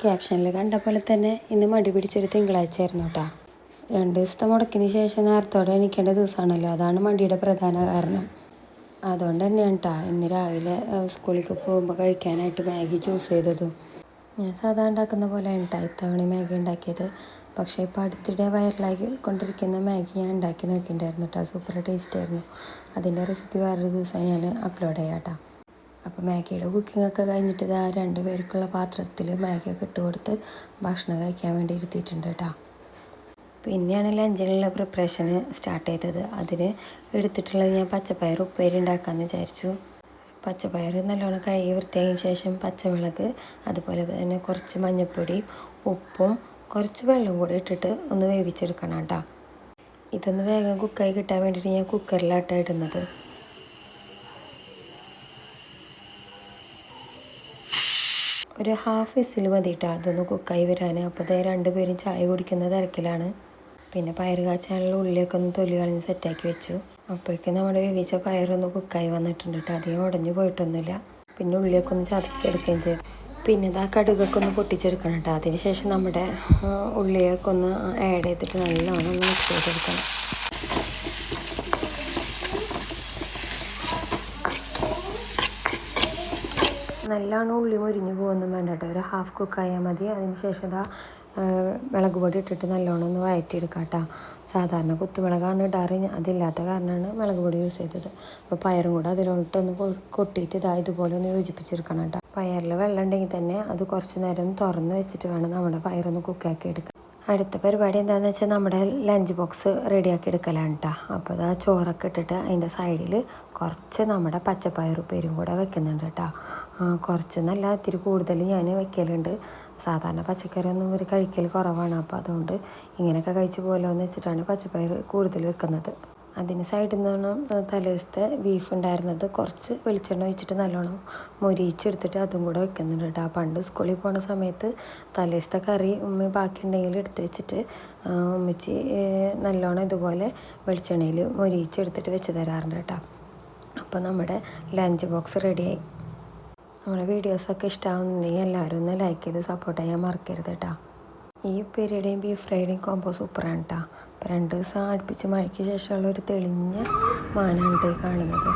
ക്യാപ്ഷനിൽ കണ്ട പോലെ തന്നെ ഇന്ന് മടി പിടിച്ചൊരു തിങ്കളാഴ്ച ആയിരുന്നു കേട്ടോ. 2 ദിവസത്തെ മുടക്കിന് ശേഷം നേരത്തോടെ എണീക്കേണ്ട ദിവസമാണല്ലോ, അതാണ് മടിയുടെ പ്രധാന കാരണം. അതുകൊണ്ട് തന്നെയാണ് കേട്ടോ ഇന്ന് രാവിലെ സ്കൂളിലേക്ക് പോകുമ്പോൾ കഴിക്കാനായിട്ട് മാഗി ചൂസ് ചെയ്തതും. ഞാൻ സാധാരണ ഉണ്ടാക്കുന്ന പോലെയാണ് കേട്ടോ ഇത്തവണ മാഗി ഉണ്ടാക്കിയത്. പക്ഷേ ഇപ്പോൾ അടുത്തിടെ വൈറലായി കൊണ്ടിരിക്കുന്ന മാഗി ഞാൻ ഉണ്ടാക്കി നോക്കിയിട്ടുണ്ടായിരുന്നു കേട്ടോ. സൂപ്പർ ടേസ്റ്റ് ആയിരുന്നു. അതിൻ്റെ റെസിപ്പി വേറൊരു ദിവസം ഞാൻ അപ്ലോഡ് ചെയ്യാം കേട്ടോ. അപ്പോൾ മാഗിയുടെ കുക്കിങ്ങൊക്കെ കഴിഞ്ഞിട്ട് ഇതാ 2 പേർക്കുള്ള പാത്രത്തിൽ മാഗിയൊക്കെ ഇട്ട് കൊടുത്ത് ഭക്ഷണം കഴിക്കാൻ വേണ്ടി ഇരുത്തിയിട്ടുണ്ട് കേട്ടോ. പിന്നെയാണ് ലഞ്ചിനുള്ള പ്രിപ്പറേഷന് സ്റ്റാർട്ട് ചെയ്തത്. അതിന് എടുത്തിട്ടുള്ളത് ഞാൻ പച്ചപ്പയർ ഉപ്പേരി ഉണ്ടാക്കാമെന്ന് വിചാരിച്ചു. പച്ചപ്പയർ നല്ലോണം കഴുകി വൃത്തിയാക്കിയ ശേഷം പച്ചമുളക്, അതുപോലെ തന്നെ കുറച്ച് മഞ്ഞൾപ്പൊടി, ഉപ്പും കുറച്ച് വെള്ളം കൂടി ഇട്ടിട്ട് ഒന്ന് വേവിച്ചെടുക്കണം കേട്ടോ. ഇതൊന്ന് വേഗം കുക്കായി കിട്ടാൻ വേണ്ടിയിട്ട് ഞാൻ കുക്കറിലാട്ടാണ് ഇടുന്നത്. ഒരു ഹാഫ് വിസിൽ മതി കേട്ടോ അതൊന്ന് കുക്കായി വരാൻ. അപ്പോൾ അതേ 2 പേരും ചായ കുടിക്കുന്ന തിരക്കിലാണ്. പിന്നെ പയർ കാച്ചാനുള്ള ഉള്ളിയൊക്കെ ഒന്ന് തൊലി കളഞ്ഞ് സെറ്റാക്കി വെച്ചു. അപ്പോഴേക്കും നമ്മുടെ വേവിച്ച പയറൊന്ന് കുക്കായി വന്നിട്ടുണ്ട് കേട്ടോ. അധികം ഉടഞ്ഞു പോയിട്ടൊന്നുമില്ല. പിന്നെ ഉള്ളിയൊക്കെ ഒന്ന് ചതച്ചെടുക്കുകയും ചെയ്തു. പിന്നെ ഇതാ കടുകൊക്കെ ഒന്ന് പൊട്ടിച്ചെടുക്കണം കേട്ടോ. അതിന് ശേഷം നമ്മുടെ ഉള്ളിയൊക്കെ ഒന്ന് ആഡ് ചെയ്തിട്ട് നല്ലോണം ഒന്ന് മിക്സ് ചെയ്തെടുക്കണം. നല്ലോണം ഉള്ളി മുരിഞ്ഞ് പോകുന്നും വേണ്ട കേട്ടോ. ഒരു ഹാഫ് കുക്കായാൽ മതി. അതിന് ശേഷം ഇതാ മുളക് പൊടി ഇട്ടിട്ട് നല്ലോണം ഒന്ന് വഴറ്റിയെടുക്കാം കേട്ടോ. സാധാരണ കുത്തുമുളകാണ് ഇടാറ്, അതില്ലാത്ത കാരണമാണ് മുളക് പൊടി യൂസ് ചെയ്തത്. അപ്പോൾ പയറും കൂടെ അതിലോട്ടൊന്ന് കൊട്ടിയിട്ട് ഇതുപോലെ ഒന്ന് യോജിപ്പിച്ചെടുക്കണം കേട്ടോ. പയറിൽ വെള്ളം ഉണ്ടെങ്കിൽ തന്നെ അത് കുറച്ച് നേരം തുറന്ന് വെച്ചിട്ട് വേണം നമ്മുടെ പയറൊന്ന് കുക്കാക്കി എടുക്കാൻ. അടുത്ത പരിപാടി എന്താണെന്ന് വെച്ചാൽ നമ്മുടെ ലഞ്ച് ബോക്സ് റെഡിയാക്കി എടുക്കലാണ് കേട്ടോ. അപ്പോൾ അത് ആ ചോറൊക്കെ ഇട്ടിട്ട് അതിൻ്റെ സൈഡിൽ കുറച്ച് നമ്മുടെ പച്ചപ്പയർ ഉപ്പേരിയും കൂടെ വെക്കുന്നുണ്ട് കേട്ടോ. കുറച്ച് നല്ല ഇത്തിരി കൂടുതൽ ഞാൻ വെക്കലുണ്ട്. സാധാരണ പച്ചക്കറിയൊന്നും ഒരു കഴിക്കൽ കുറവാണ്. അപ്പോൾ അതുകൊണ്ട് ഇങ്ങനെയൊക്കെ കഴിച്ചു പോലോ എന്ന് വെച്ചിട്ടാണ് പച്ചപ്പയർ കൂടുതൽ വെക്കുന്നത്. അതിന് സൈഡിൽ നിന്നും തലേദിവസത്തെ ബീഫ് ഉണ്ടായിരുന്നത് കുറച്ച് വെളിച്ചെണ്ണ ഒഴിച്ചിട്ട് നല്ലോണം മൊരിയിച്ചെടുത്തിട്ട് അതും കൂടെ വെക്കുന്നുണ്ട് കേട്ടോ. പണ്ട് സ്കൂളിൽ പോകുന്ന സമയത്ത് തലേദിവസത്തെ കറി ഉമ്മ ബാക്കിയുണ്ടെങ്കിൽ എടുത്ത് വെച്ചിട്ട് ഉമ്മച്ചി നല്ലോണം ഇതുപോലെ വെളിച്ചെണ്ണയിൽ മൊരിയിച്ചെടുത്തിട്ട് വെച്ച് തരാറുണ്ട് കേട്ടോ. അപ്പോൾ നമ്മുടെ ലഞ്ച് ബോക്സ് റെഡിയായി. നമ്മുടെ വീഡിയോസൊക്കെ ഇഷ്ടമാവുന്നുണ്ടെങ്കിൽ എല്ലാവരും ഒന്ന് ലൈക്ക് ചെയ്ത് സപ്പോർട്ട് ചെയ്യാൻ മറക്കരുത് കേട്ടോ. ഈ ഉപ്പേരിയുടെയും ബീഫ് ഫ്രൈയുടെയും കോംബോ സൂപ്പറാണ് കേട്ടോ. അപ്പോൾ 2 ദിവസം അടുപ്പിച്ച് മഴയ്ക്ക് ശേഷമുള്ള ഒരു തെളിഞ്ഞ മാനാണ് കാണുന്നത്.